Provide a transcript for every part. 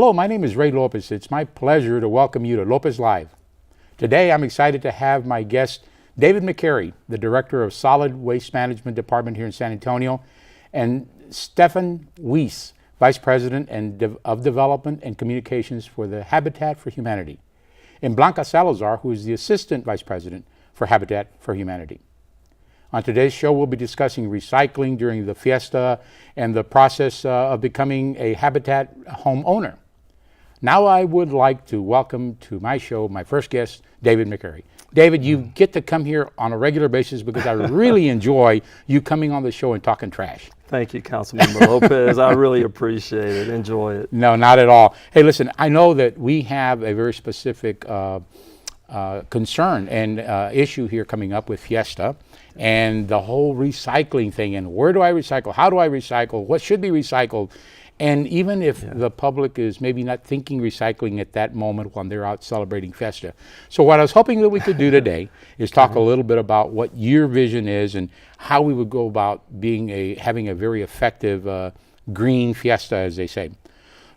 Hello, my name is Ray Lopez. It's my pleasure to welcome you to Lopez Live. Today, I'm excited to have my guest, David McCary, the Director of Solid Waste Management Department here in San Antonio, and Stefan Weiss, Vice President of Development and Communications for the Habitat for Humanity, and Blanca Salazar, who is the Assistant Vice President for Habitat for Humanity. On today's show, we'll be discussing recycling during the fiesta and the process of becoming a Habitat homeowner. Now I would like to welcome to my show my first guest, David McCary. David, you get to come here on a regular basis because I really enjoy you coming on the show and talking trash. Thank you, Councilmember Lopez. I really appreciate it. Enjoy it. No, not at all. Hey, listen, I know that we have a very specific concern and issue here coming up with Fiesta and the whole recycling thing. And where do I recycle? How do I recycle? What should be recycled? And even if the public is maybe not thinking recycling at that moment when they're out celebrating Fiesta. So what I was hoping that we could do today is talk a little bit about what your vision is and how we would go about having a very effective green Fiesta, as they say.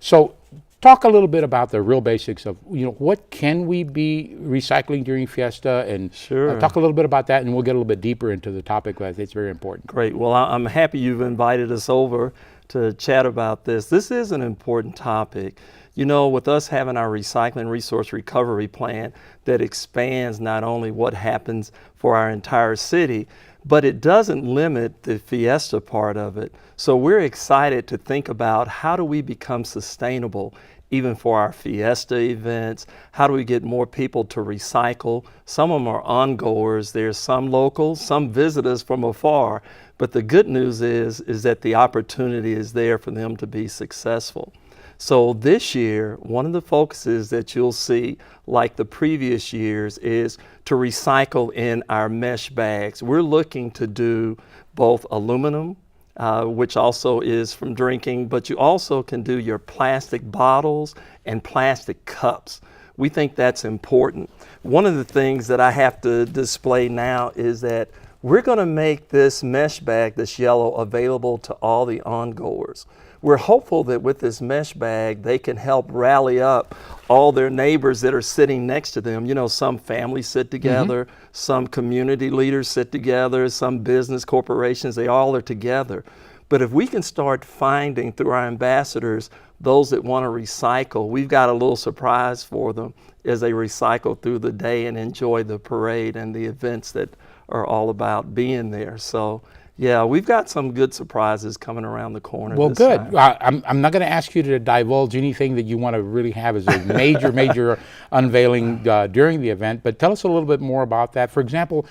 So talk a little bit about the real basics of, what can we be recycling during Fiesta, and talk a little bit about that, and we'll get a little bit deeper into the topic, but I think it's very important. Great. Well, I'm happy you've invited us over to chat about this. This is an important topic. With us having our recycling resource recovery plan that expands not only what happens for our entire city, but it doesn't limit the Fiesta part of it. So we're excited to think about how do we become sustainable even for our Fiesta events. How do we get more people to recycle? Some of them are ongoers. There's some locals, some visitors from afar. But the good news is that the opportunity is there for them to be successful. So this year, one of the focuses that you'll see, like the previous years, is to recycle in our mesh bags. We're looking to do both aluminum, which also is from drinking, but you also can do your plastic bottles and plastic cups. We think that's important. One of the things that I have to display now is that we're going to make this mesh bag, this yellow, available to all the ongoers. We're hopeful that with this mesh bag, they can help rally up all their neighbors that are sitting next to them. Some families sit together, some community leaders sit together, some business corporations, they all are together. But if we can start finding through our ambassadors those that want to recycle, we've got a little surprise for them as they recycle through the day and enjoy the parade and the events that are all about being there. So yeah, we've got some good surprises coming around the corner. Well, good. I'm not going to ask you to divulge anything that you want to really have as a major unveiling during the event, but tell us a little bit more about that. For example,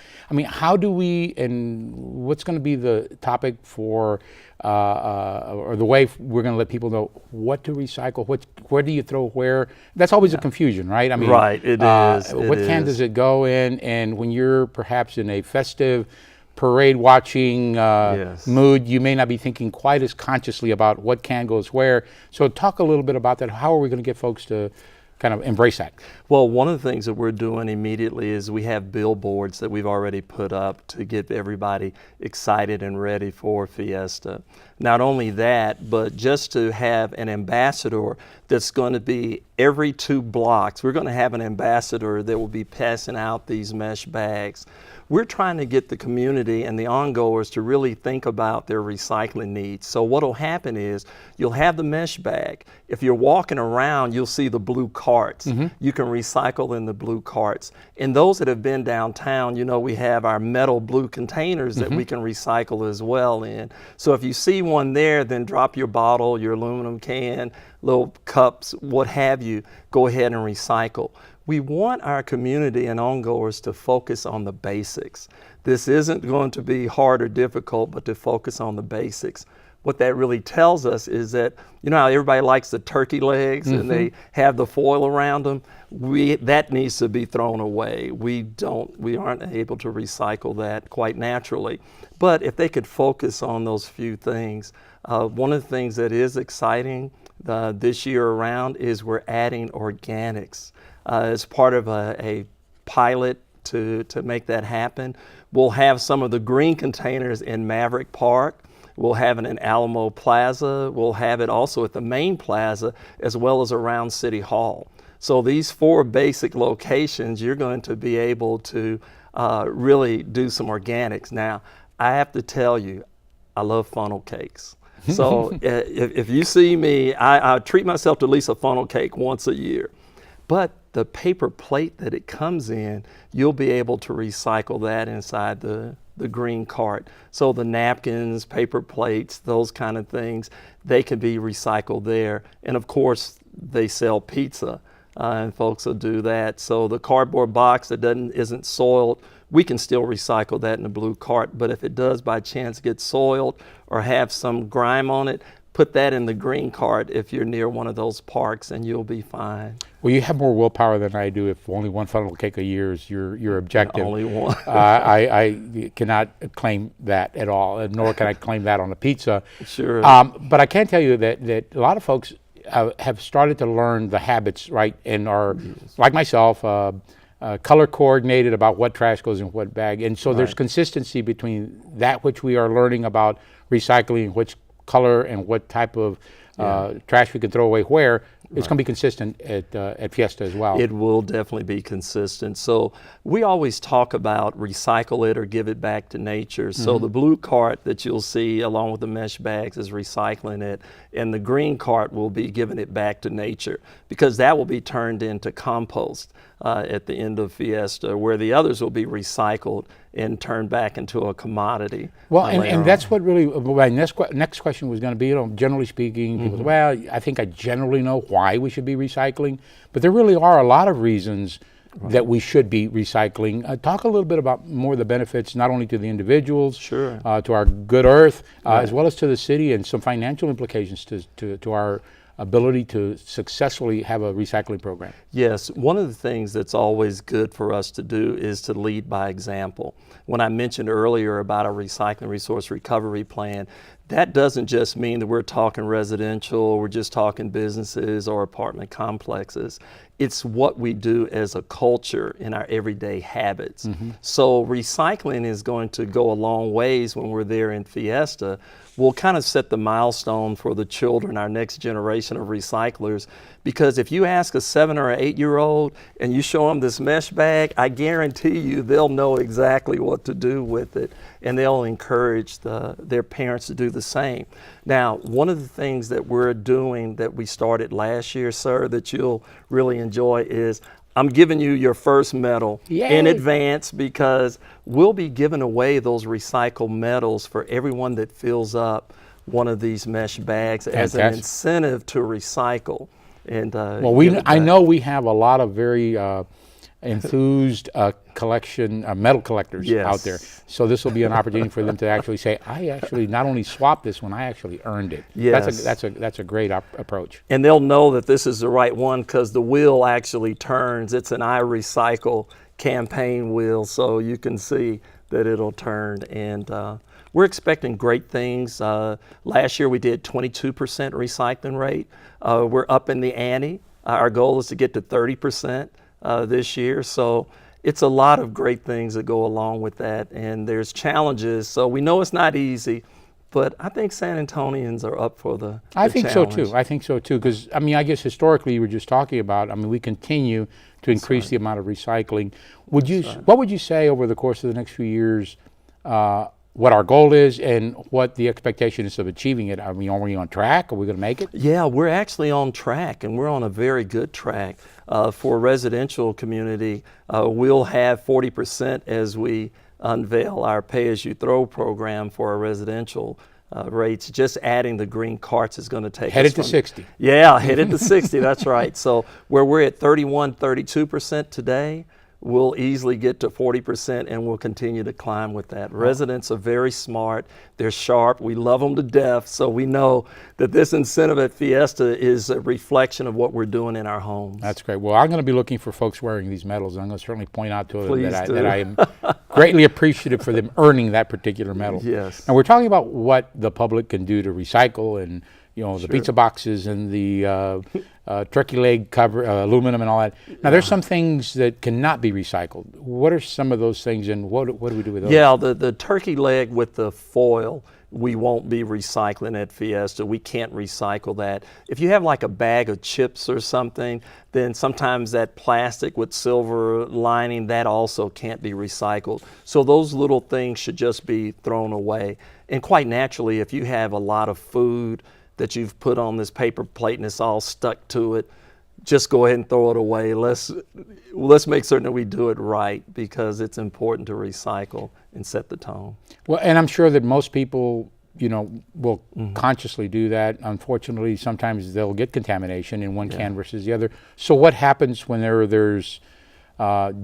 how do we, and what's going to be the topic for, or the way we're going to let people know what to recycle, where do you throw where? That's always a confusion, right? Right, it is. What can does it go in? And when you're perhaps in a festive parade watching mood, you may not be thinking quite as consciously about what can goes where. So talk a little bit about that. How are we going to get folks to kind of embrace that? Well, one of the things that we're doing immediately is we have billboards that we've already put up to get everybody excited and ready for Fiesta. Not only that, but just to have an ambassador that's going to be every 2 blocks. We're going to have an ambassador that will be passing out these mesh bags. We're trying to get the community and the ongoers to really think about their recycling needs. So what will happen is you'll have the mesh bag. If you're walking around, you'll see the blue carts. You can recycle in the blue carts. And those that have been downtown, we have our metal blue containers that we can recycle as well in. So if you see one there, then drop your bottle, your aluminum can, little cups, what have you, go ahead and recycle. We want our community and ongoers to focus on the basics. This isn't going to be hard or difficult, but to focus on the basics. What that really tells us is that, how everybody likes the turkey legs and they have the foil around them? That needs to be thrown away. We aren't able to recycle that quite naturally. But if they could focus on those few things, one of the things that is exciting this year around is we're adding organics. As part of a pilot to make that happen. We'll have some of the green containers in Maverick Park. We'll have it in Alamo Plaza. We'll have it also at the main plaza as well as around City Hall. So these 4 basic locations, you're going to be able to really do some organics. Now, I have to tell you, I love funnel cakes. So if you see me, I treat myself to at least a funnel cake once a year. But the paper plate that it comes in, you'll be able to recycle that inside the green cart. So the napkins, paper plates, those kind of things, they can be recycled there. And of course, they sell pizza. And folks will do that. So the cardboard box that isn't soiled, we can still recycle that in the blue cart. But if it does by chance get soiled or have some grime on it, put that in the green cart if you're near one of those parks, and you'll be fine. Well, you have more willpower than I do. If only one funnel cake a year is your objective. Only one. I cannot claim that at all, and nor can I claim that on a pizza. Sure. But I can tell you that a lot of folks have started to learn the habits, right, and are, like myself, color coordinated about what trash goes in what bag. And so there's consistency between that which we are learning about recycling, which color and what type of trash we can throw away where. It's going to be consistent at Fiesta as well. It will definitely be consistent. So we always talk about recycle it or give it back to nature. So the blue cart that you'll see along with the mesh bags is recycling it, and the green cart will be giving it back to nature, because that will be turned into compost at the end of Fiesta, where the others will be recycled and turned back into a commodity. Well, and that's what really, my next question was going to be, generally speaking, people say, well, I think I generally know why we should be recycling, but there really are a lot of reasons that we should be recycling. Talk a little bit about more of the benefits, not only to the individuals, Sure. To our good earth, as well as to the city, and some financial implications to our ability to successfully have a recycling program. Yes, one of the things that's always good for us to do is to lead by example. When I mentioned earlier about a recycling resource recovery plan, that doesn't just mean that we're talking residential, we're just talking businesses or apartment complexes. It's what we do as a culture in our everyday habits. So recycling is going to go a long ways when we're there in Fiesta. We'll kind of set the milestone for the children, our next generation of recyclers, because if you ask a 7 or 8 year old and you show them this mesh bag, I guarantee you they'll know exactly what to do with it, and they'll encourage their parents to do the same. Now, one of the things that we're doing that we started last year, sir, that you'll really enjoy is I'm giving you your first medal in advance, because we'll be giving away those recycled medals for everyone that fills up one of these mesh bags as an incentive to recycle. And well, I know we have a lot of very enthused metal collectors out there. So this will be an opportunity for them to actually say, I actually not only swapped this one, I actually earned it. Yes. That's a great approach. And they'll know that this is the right one because the wheel actually turns. It's an I Recycle campaign wheel, so you can see that it'll turn. And we're expecting great things. Last year we did 22% recycling rate. We're up in the ante. Our goal is to get to 30%. This year. So it's a lot of great things that go along with that, and there's challenges. So we know it's not easy, but I think San Antonians are up for the I think challenge. so too. I think so too, because I guess historically you were just talking about, we continue to increase the amount of recycling. What would you say over the course of the next few years, what our goal is and what the expectation is of achieving it? Are we on track? Are we going to make it? Yeah, we're actually on track, and we're on a very good track. For a residential community, we'll have 40% as we unveil our pay-as-you-throw program for our residential rates. Just adding the green carts is going to take Headed to 60. Yeah, headed to 60, that's right. So where we're at 31, 32% today, we'll easily get to 40%, and we'll continue to climb with that. Residents are very smart. They're sharp. We love them to death. So we know that this incentive at Fiesta is a reflection of what we're doing in our homes. That's great. Well, I'm going to be looking for folks wearing these medals. I'm going to certainly point out to them that I am greatly appreciative for them earning that particular medal. Yes. And we're talking about what the public can do to recycle, and the pizza boxes and the turkey leg cover, aluminum and all that. Now, there's some things that cannot be recycled. What are some of those things, and what do we do with those? Yeah, the turkey leg with the foil, we won't be recycling at Fiesta. We can't recycle that. If you have like a bag of chips or something, then sometimes that plastic with silver lining, that also can't be recycled. So those little things should just be thrown away. And quite naturally, if you have a lot of food that you've put on this paper plate and it's all stuck to it, just go ahead and throw it away. Let's make certain that we do it right, because it's important to recycle and set the tone. Well, and I'm sure that most people, will consciously do that. Unfortunately, sometimes they'll get contamination in one can versus the other. So what happens when there's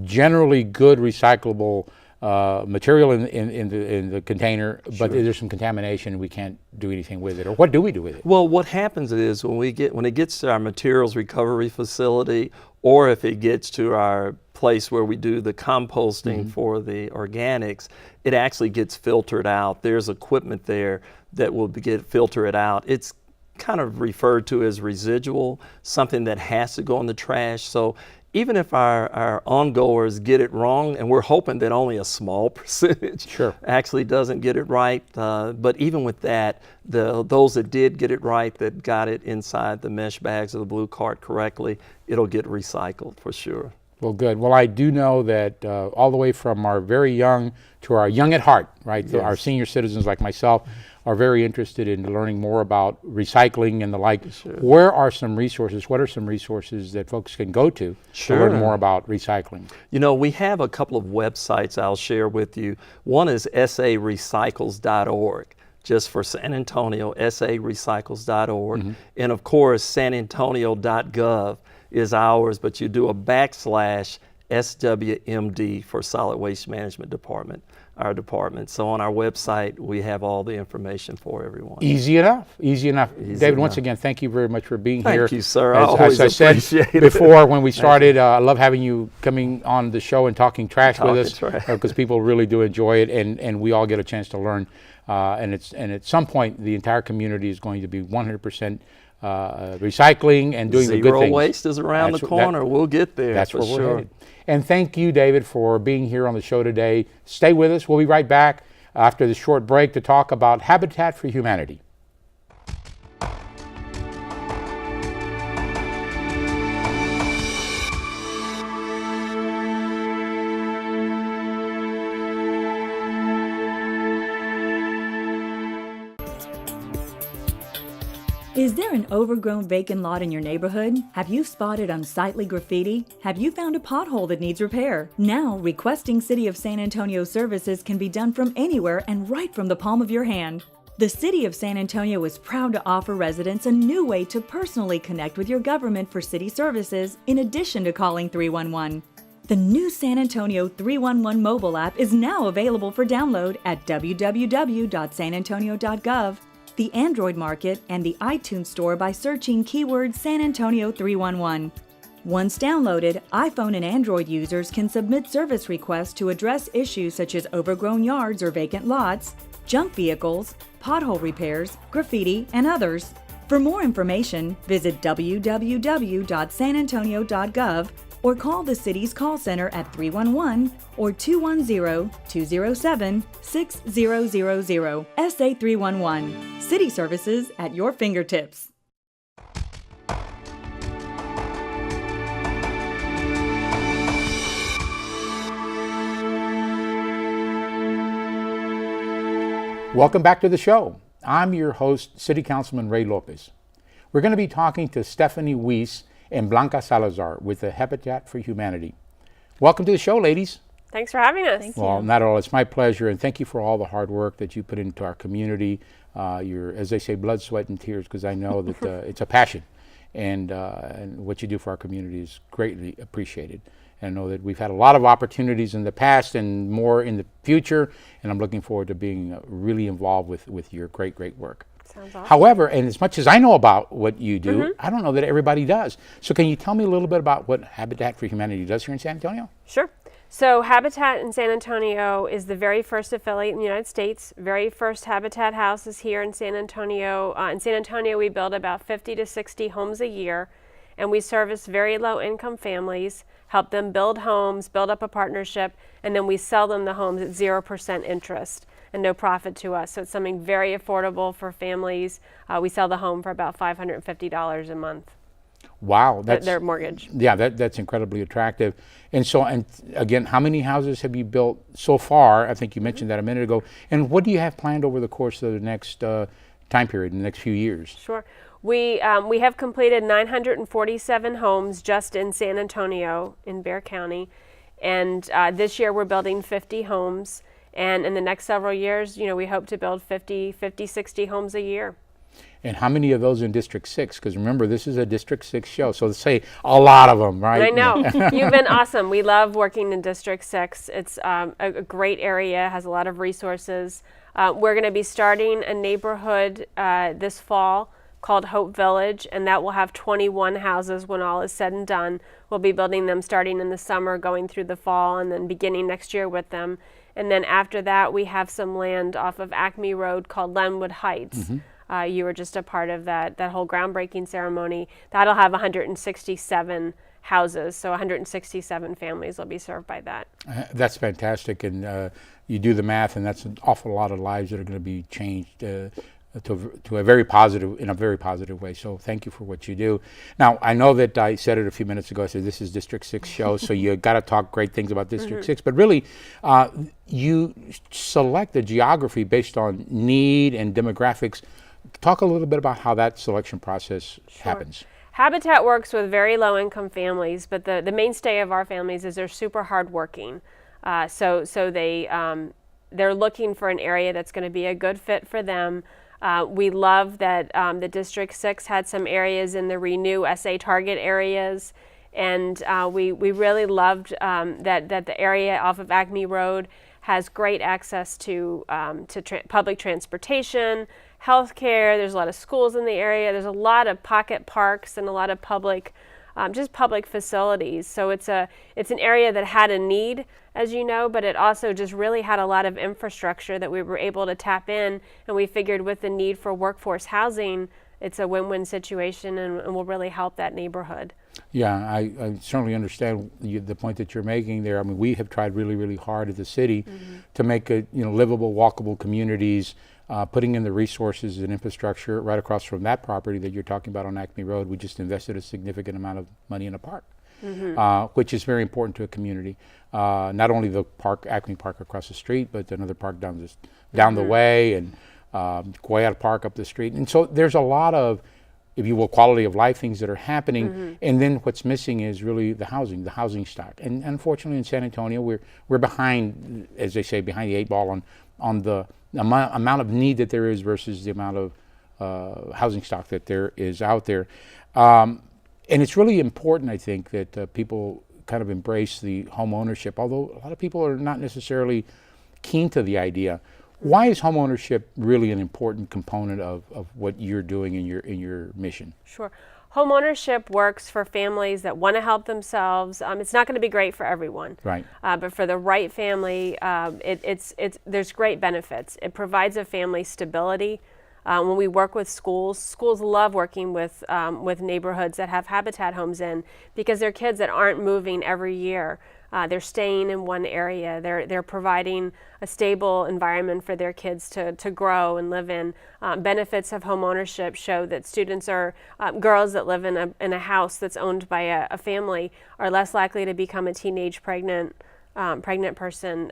generally good recyclable material in the container, but there's some contamination and we can't do anything with it? Or what do we do with it? Well, what happens is when it gets to our materials recovery facility, or if it gets to our place where we do the composting for the organics, it actually gets filtered out. There's equipment there that will filter it out. It's kind of referred to as residual, something that has to go in the trash. So even if our ongoers get it wrong, and we're hoping that only a small percentage actually doesn't get it right, but even with that, those that did get it right, that got it inside the mesh bags or the blue cart correctly, it'll get recycled for sure. Well, good. Well, I do know that all the way from our very young to our young at heart, right? Yes. Our senior citizens like myself are very interested in learning more about recycling and the like. Where are some resources? What are some resources that folks can go to learn more about recycling? We have a couple of websites I'll share with you. One is sarecycles.org, just for San Antonio, sarecycles.org. And of course, sanantonio.gov is ours, but you do a /SWMD for Solid Waste Management Department, our department. So on our website, we have all the information for everyone. Easy enough. David, once again, thank you very much for being here. Thank you, sir. As I said before when we started, I love having you coming on the show and talking trash with us, because people really do enjoy it, and we all get a chance to learn. And at some point, the entire community is going to be 100% recycling and doing the good things. Zero waste is around the corner. We'll get there. That's where we're headed. And thank you, David, for being here on the show today. Stay with us. We'll be right back after this short break to talk about Habitat for Humanity. Is there an overgrown vacant lot in your neighborhood? Have you spotted unsightly graffiti? Have you found a pothole that needs repair? Now, requesting City of San Antonio services can be done from anywhere and right from the palm of your hand. The City of San Antonio is proud to offer residents a new way to personally connect with your government for city services, in addition to calling 311. The new San Antonio 311 mobile app is now available for download at www.sanantonio.gov, the Android market, and the iTunes store by searching keyword San Antonio 311. Once downloaded, iPhone and Android users can submit service requests to address issues such as overgrown yards or vacant lots, junk vehicles, pothole repairs, graffiti, and others. For more information, visit www.sanantonio.gov or call the city's call center at 311 or 210-207-6000. SA 311. City services at your fingertips. Welcome back to the show. I'm your host, City Councilman Ray Lopez. We're going to be talking to Stephanie Weiss and Blanca Salazar with the Habitat for Humanity. Welcome to the show, ladies. Thanks for having us. Thank Well, you. not at all. It's my pleasure, and thank you for all the hard work that you put into our community. Your, as they say, blood, sweat, and tears, because I know that it's a passion, and what you do for our community is greatly appreciated. And I know that we've had a lot of opportunities in the past and more in the future, and I'm looking forward to being really involved with your great work. Sounds awesome. However, and as much as I know about what you do, I don't know that everybody does. So can you tell me a little bit about what Habitat for Humanity does here in San Antonio? Sure. So Habitat in San Antonio is the very first affiliate in the United States. Very first Habitat house is here in San Antonio. In San Antonio, we build about 50 to 60 homes a year. and we service very low income families, help them build homes, build up a partnership, and then we sell them the homes at 0% interest and no profit to us. So it's something very affordable for families. We sell the home for about $550 a month. Wow, that's their mortgage. Yeah, that's incredibly attractive. And so, and again, how many houses have you built so far? I think you mentioned that a minute ago. And what do you have planned over the course of the next time period, in the next few years? Sure. We have completed 947 homes just in San Antonio in Bexar County, and this year we're building 50 homes. And in the next several years, we hope to build 50, 60 homes a year. And how many of those in District 6? Because remember, this is a District 6 show, so let's say a lot of them, right? I know. You've been awesome. We love working in District 6. It's a great area, has a lot of resources. We're going to be starting a neighborhood this fall called Hope Village, and that will have 21 houses when all is said and done. We'll be building them starting in the summer, going through the fall, and then beginning next year with them. And then after that, we have some land off of Acme Road called Lenwood Heights. You were just a part of that whole groundbreaking ceremony. That'll have 167 houses, so 167 families will be served by that. That's fantastic, and you do the math, and that's an awful lot of lives that are going to be changed to a very positive way. So thank you for what you do. Now, I know that I said it a few minutes ago. I said this is District 6 show, so you got to talk great things about District 6. But really, you select the geography based on need and demographics. Talk a little bit about how that selection process happens. Habitat works with very low-income families, but the mainstay of our families is they're super hardworking. So they're looking for an area that's going to be a good fit for them. We love that the District 6 had some areas in the Renew SA target areas, and we really loved that the area off of Acme Road has great access to public transportation, healthcare. There's a lot of schools in the area. There's a lot of pocket parks and a lot of public facilities. So it's an area that had a need, as you know, but it also just really had a lot of infrastructure that we were able to tap in, and we figured with the need for workforce housing, it's a win-win situation and will really help that neighborhood. Yeah, I certainly understand the point that you're making there. I mean, we have tried really, really hard at the city to make livable, walkable communities, putting in the resources and infrastructure right across from that property that you're talking about on Acme Road. We just invested a significant amount of money in a park, which is very important to a community. Not only the park, Acme Park across the street, but another park down the way, and Guayat Park up the street. And so there's a lot of, if you will, quality of life things that are happening. And then what's missing is really the housing stock. And unfortunately in San Antonio, we're behind, as they say, behind the 8 ball on the amount of need that there is versus the amount of housing stock that there is out there. And it's really important, I think, that people kind of embrace the home ownership, although a lot of people are not necessarily keen to the idea. Why is home ownership really an important component of what you're doing in your mission? Sure. Home ownership works for families that want to help themselves. It's not going to be great for everyone, right? But for the right family, there's great benefits. It provides a family stability. When we work with schools love working with neighborhoods that have Habitat homes in, because they're kids that aren't moving every year. They're staying in one area. They're providing a stable environment for their kids to grow and live in. Benefits of home ownership show that students girls that live in a house that's owned by a family are less likely to become a teenage pregnant person.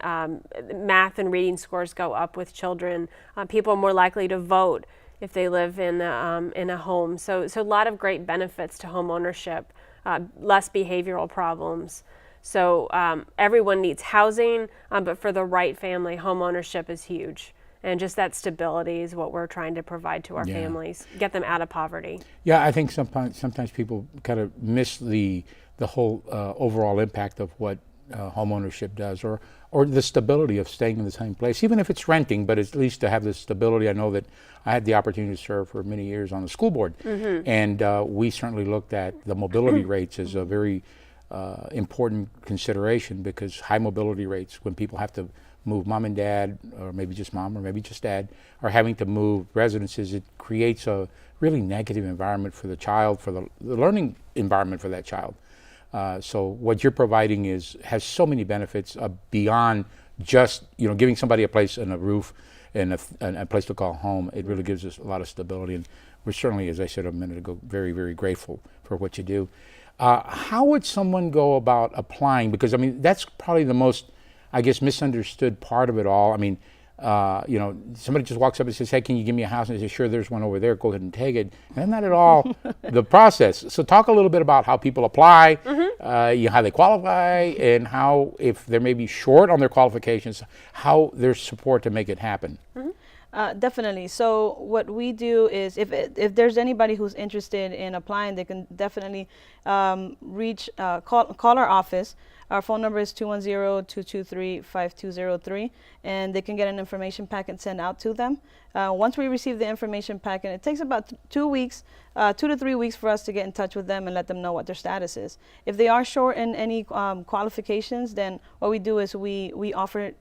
Math and reading scores go up with children. People are more likely to vote if they live in a home. So a lot of great benefits to home ownership. Less behavioral problems. So everyone needs housing, but for the right family, home ownership is huge. And just that stability is what we're trying to provide to our families, get them out of poverty. Yeah, I think sometimes people kind of miss the whole overall impact of what home ownership does, or the stability of staying in the same place, even if it's renting, but at least to have the stability. I know that I had the opportunity to serve for many years on the school board, and we certainly looked at the mobility rates as a very important consideration, because high mobility rates, when people have to move mom and dad, or maybe just mom, or maybe just dad, are having to move residences, it creates a really negative environment for the child, for the learning environment for that child. So what you're providing has so many benefits beyond just giving somebody a place and a roof and a place to call home. It really gives us a lot of stability, and we're certainly, as I said a minute ago, very, very grateful for what you do. How would someone go about applying? Because I mean, that's probably the most, I guess, misunderstood part of it all. I mean, somebody just walks up and says, "Hey, can you give me a house?" And they say, "Sure, there's one over there. Go ahead and take it." And not at all the process. So talk a little bit about how people apply, how they qualify, and how, if they may be short on their qualifications, how there's support to make it happen. Definitely. So what we do is, if there's anybody who's interested in applying, they can definitely call our office. Our phone number is 210-223-5203, and they can get an information packet sent out to them. Once we receive the information packet, it takes about 2 to 3 weeks for us to get in touch with them and let them know what their status is. If they are short in any qualifications, then what we do is we offer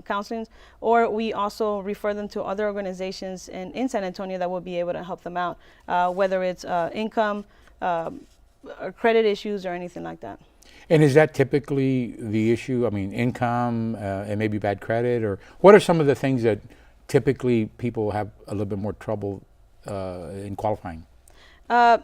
counseling, or we also refer them to other organizations in San Antonio that will be able to help them out, whether it's income, or credit issues, or anything like that. And is that typically the issue? I mean, income and maybe bad credit, or what are some of the things that typically people have a little bit more trouble in qualifying?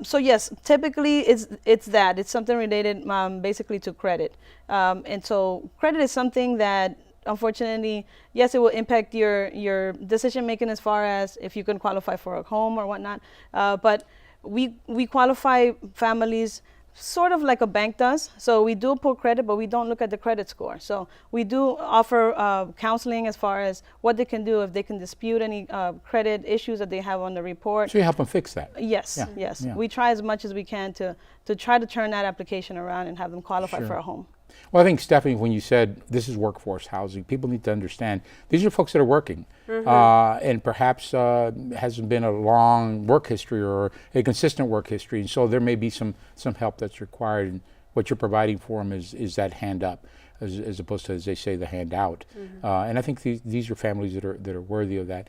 So yes, typically it's something related basically to credit. And so credit is something that, unfortunately, yes, it will impact your decision making as far as if you can qualify for a home or whatnot. But we qualify families sort of like a bank does. So we do pull credit, but we don't look at the credit score. So we do offer counseling as far as what they can do if they can dispute any credit issues that they have on the report. So you help them fix that? Yes, Yeah. yes. Yeah. We try as much as we can to try to turn that application around and have them qualify Sure. for a home. Well, I think, Stephanie, when you said this is workforce housing, people need to understand these are folks that are working, and perhaps hasn't been a long work history or a consistent work history, and so there may be some help that's required. And what you're providing for them is that hand up, as opposed to, as they say, the hand out. And I think these are families that are worthy of that.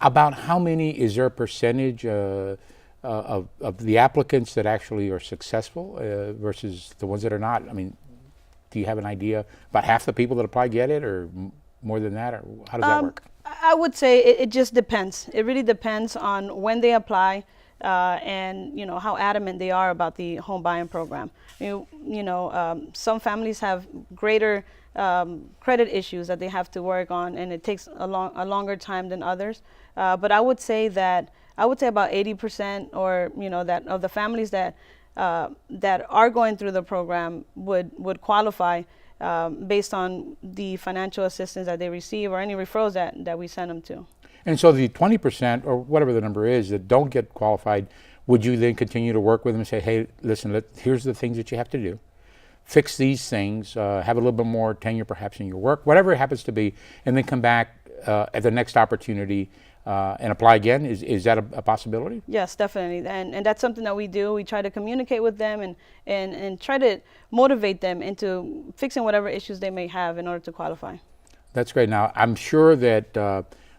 About how many, is there a percentage of the applicants that actually are successful versus the ones that are not? I mean, do you have an idea? About half the people that apply get it, or more than that, or how does that work? I would say it just depends. It really depends on when they apply, and how adamant they are about the home buying program. Some families have greater credit issues that they have to work on, and it takes a longer time than others. But I would say about 80%, or that of the families that are going through the program would qualify based on the financial assistance that they receive or any referrals that we send them to. And so the 20%, or whatever the number is, that don't get qualified, would you then continue to work with them and say, hey, listen, here's the things that you have to do. Fix these things, have a little bit more tenure perhaps in your work, whatever it happens to be, and then come back at the next opportunity and apply again? Is that a possibility? Yes, definitely. And that's something that we do. We try to communicate with them and try to motivate them into fixing whatever issues they may have in order to qualify. That's great. Now, I'm sure that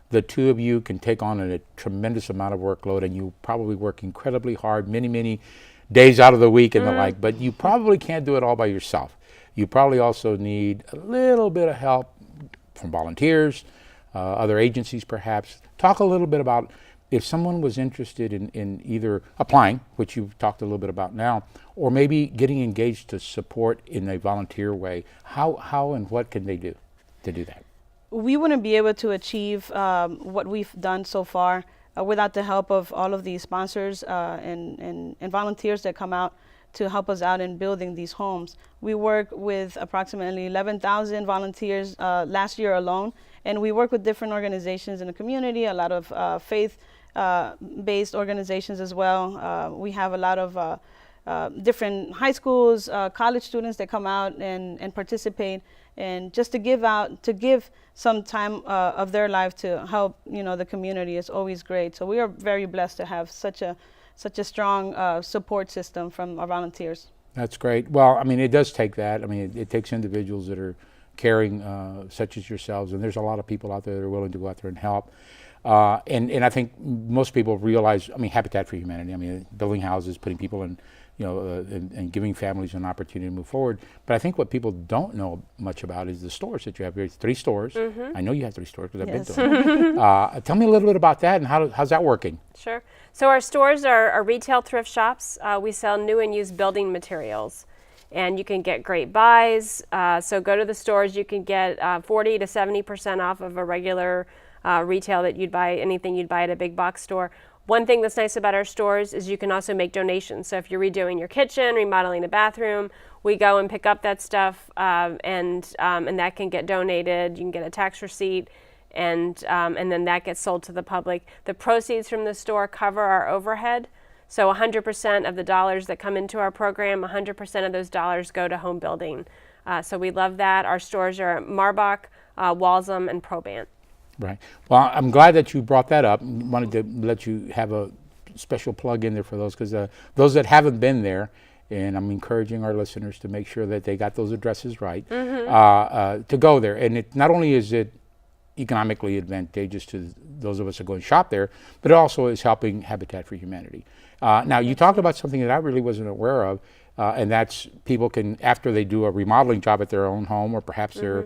the two of you can take on a tremendous amount of workload, and you probably work incredibly hard, many days out of the week and the like, but you probably can't do it all by yourself. You probably also need a little bit of help from volunteers, other agencies perhaps. Talk a little bit about, if someone was interested in either applying, which you've talked a little bit about now, or maybe getting engaged to support in a volunteer way, how and what can they do to do that? We wouldn't be able to achieve what we've done so far without the help of all of the sponsors and volunteers that come out to help us out in building these homes. We work with approximately 11,000 volunteers last year alone, and we work with different organizations in the community, a lot of faith-based organizations as well. We have a lot of different high schools, college students that come out and participate, and just to give some time of their life to help the community is always great. So we are very blessed to have such a strong support system from our volunteers. That's great. Well, I mean, it does take that. I mean, it takes individuals that are caring, such as yourselves, and there's a lot of people out there that are willing to go out there and help. And I think most people realize, I mean, Habitat for Humanity, I mean, building houses, putting people in, and giving families an opportunity to move forward. But I think what people don't know much about is the stores that you have. You have 3 stores. I know you have 3 stores because I've been to them. Tell me a little bit about that and how's that working? Sure. So our stores are retail thrift shops. We sell new and used building materials. And you can get great buys. So go to the stores. You can get 40 to 70% off of a regular retail that you'd buy, anything you'd buy at a big box store. One thing that's nice about our stores is you can also make donations. So if you're redoing your kitchen, remodeling a bathroom, we go and pick up that stuff, and that can get donated. You can get a tax receipt, and then that gets sold to the public. The proceeds from the store cover our overhead. So 100% of the dollars that come into our program, 100% of those dollars go to home building. So we love that. Our stores are at Marbach, Walsham, and Probant. Right. Well, I'm glad that you brought that up. Wanted to let you have a special plug in there for those, because those that haven't been there, and I'm encouraging our listeners to make sure that they got those addresses right, to go there. And it not only is it economically advantageous to those of us that go and shop there, but it also is helping Habitat for Humanity. Now, you talked about something that I really wasn't aware of, and that's people can, after they do a remodeling job at their own home, or perhaps they're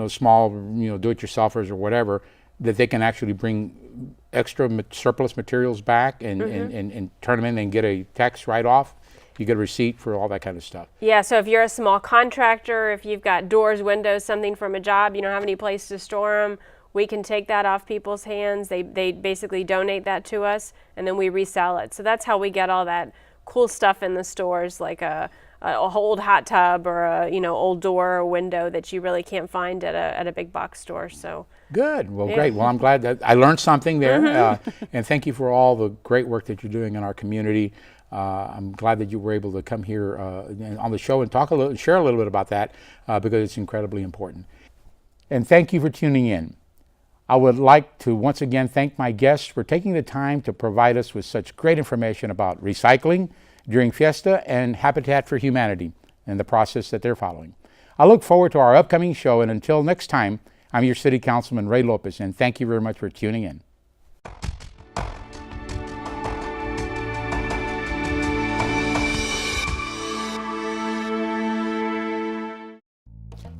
small, do-it-yourselfers or whatever, that they can actually bring extra surplus materials back and turn them in and get a tax write-off. You get a receipt for all that kind of stuff. Yeah, so if you're a small contractor, if you've got doors, windows, something from a job, you don't have any place to store them, we can take that off people's hands. They basically donate that to us, and then we resell it. So that's how we get all that cool stuff in the stores, like a old hot tub or a old door or window that you really can't find at a big box store. So good. Well, great. Well, I'm glad that I learned something there, and thank you for all the great work that you're doing in our community. I'm glad that you were able to come here on the show and share a little bit about that, because it's incredibly important. And thank you for tuning in. I would like to once again thank my guests for taking the time to provide us with such great information about recycling during Fiesta and Habitat for Humanity and the process that they're following. I look forward to our upcoming show, and until next time, I'm your City Councilman Ray Lopez, and thank you very much for tuning in.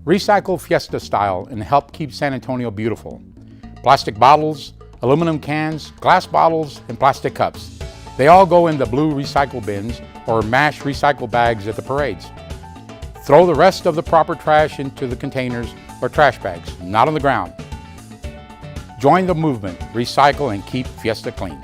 Recycle Fiesta style and help keep San Antonio beautiful. Plastic bottles, aluminum cans, glass bottles, and plastic cups. They all go in the blue recycle bins or MASH recycle bags at the parades. Throw the rest of the proper trash into the containers or trash bags, not on the ground. Join the movement, recycle, and keep Fiesta clean.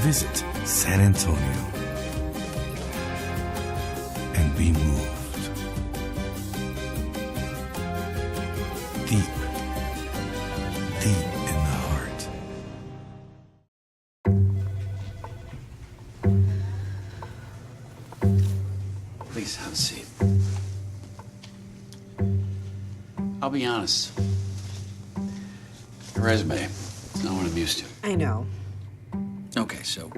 Visit San Antonio and be moved. Deep, deep in the heart. Please have a seat. I'll be honest. Your resume is not what I'm used to. I know. Okay, so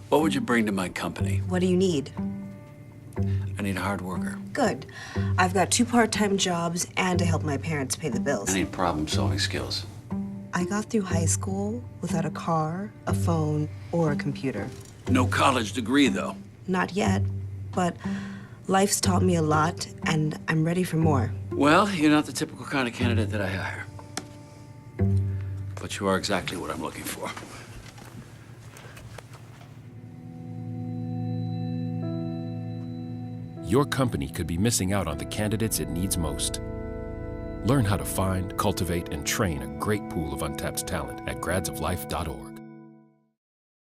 what would you bring to my company? What do you need? I need a hard worker. Good. I've got 2 part-time jobs and to help my parents pay the bills. I need problem-solving skills. I got through high school without a car, a phone, or a computer. No college degree, though. Not yet, but life's taught me a lot, and I'm ready for more. Well, you're not the typical kind of candidate that I hire. But you are exactly what I'm looking for. your company could be missing out on the candidates it needs most. Learn how to find, cultivate, and train a great pool of untapped talent at gradsoflife.org.